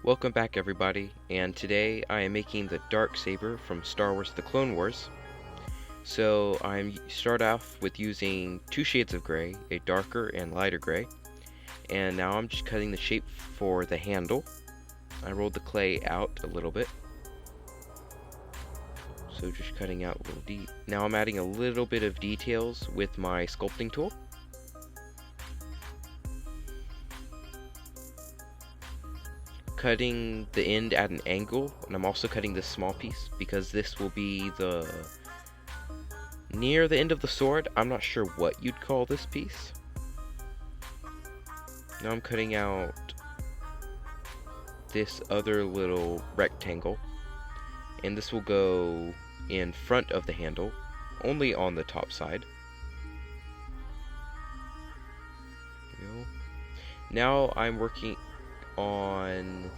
Welcome back everybody, and today I am making the Darksaber from Star Wars The Clone Wars. So I start off with using two shades of gray, a darker and lighter gray, and now I'm just cutting the shape for the handle. I rolled the clay out a little bit, so just cutting out a little now I'm adding a little bit of details with my sculpting tool. Cutting the end at an angle, and I'm also cutting this small piece because this will be the near the end of the sword. I'm not sure what you'd call this piece. Now I'm cutting out this other little rectangle, and this will go in front of the handle, only on the top side. There we go. Now I'm working on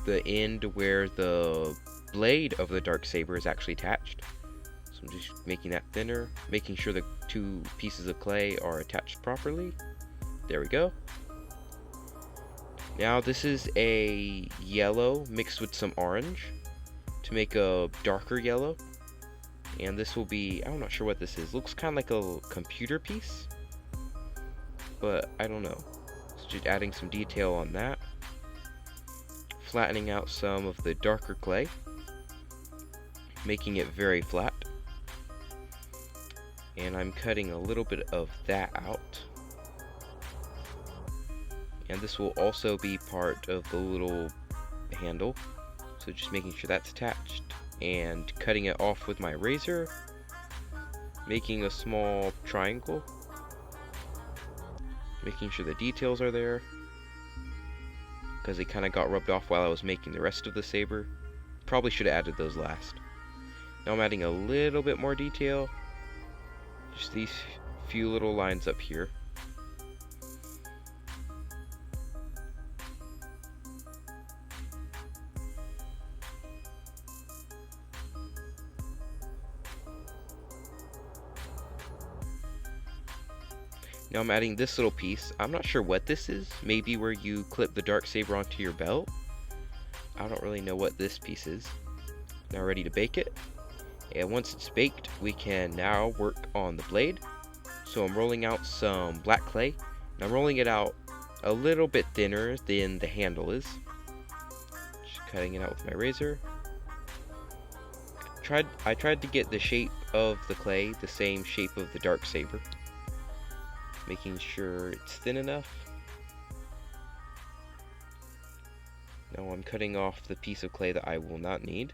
the end where the blade of the Darksaber is actually attached. So I'm just making that thinner, making sure the two pieces of clay are attached properly. There we go. Now this is a yellow mixed with some orange to make a darker yellow. And this will be, I'm not sure what this is. Looks kind of like a computer piece, but I don't know. So just adding some detail on that. Flattening out some of the darker clay, making it very flat. And I'm cutting a little bit of that out. And this will also be part of the little handle. So just making sure that's attached and cutting it off with my razor, making a small triangle, making sure the details are there, because they kind of got rubbed off while I was making the rest of the saber. Probably should have added those last. Now I'm adding a little bit more detail, just these few little lines up here. Now I'm adding this little piece. I'm not sure what this is. Maybe where you clip the Darksaber onto your belt. I don't really know what this piece is. Now ready to bake it. And once it's baked, we can now work on the blade. So I'm rolling out some black clay. And I'm rolling it out a little bit thinner than the handle is. Just cutting it out with my razor. I tried to get the shape of the clay the same shape of the Darksaber, making sure it's thin enough. Now I'm cutting off the piece of clay that I will not need.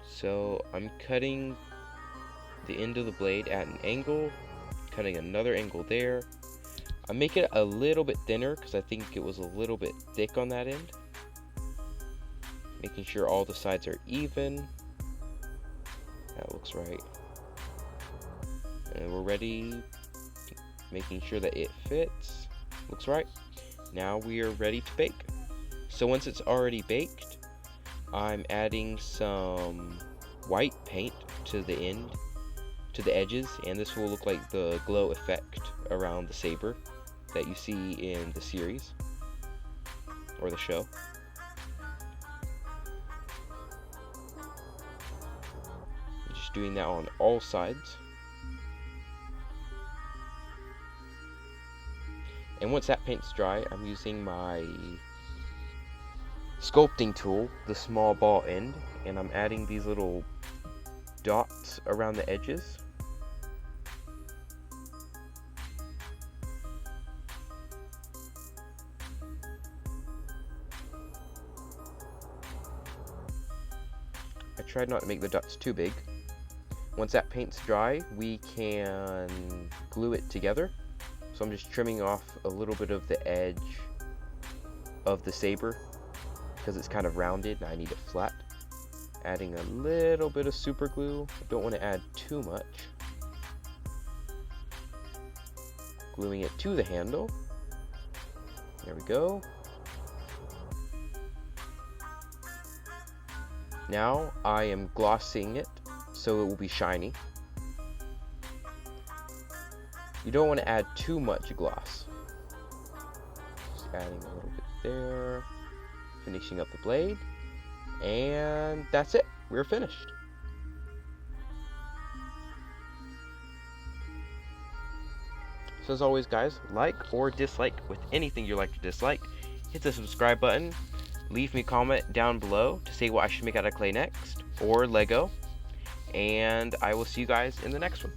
So I'm cutting the end of the blade at an angle, cutting another angle there. I'm making it a little bit thinner because I think it was a little bit thick on that end. Making sure all the sides are even. That looks right. And we're ready. Making sure that it fits. Looks right. Now we are ready to bake. So once it's already baked, I'm adding some white paint to the end, to the edges, and this will look like the glow effect around the saber that you see in the series or the show. Just doing that on all sides. And once that paint's dry, I'm using my sculpting tool, the small ball end, and I'm adding these little dots around the edges. I tried not to make the dots too big. Once that paint's dry, we can glue it together. So I'm just trimming off a little bit of the edge of the saber because it's kind of rounded and I need it flat. Adding a little bit of super glue. I don't want to add too much. Gluing it to the handle. There we go. Now I am glossing it so it will be shiny. You don't want to add too much gloss. Just adding a little bit there. Finishing up the blade. And that's it. We're finished. So as always, guys, like or dislike with anything you like to dislike. Hit the subscribe button. Leave me a comment down below to say what I should make out of clay next, or Lego. And I will see you guys in the next one.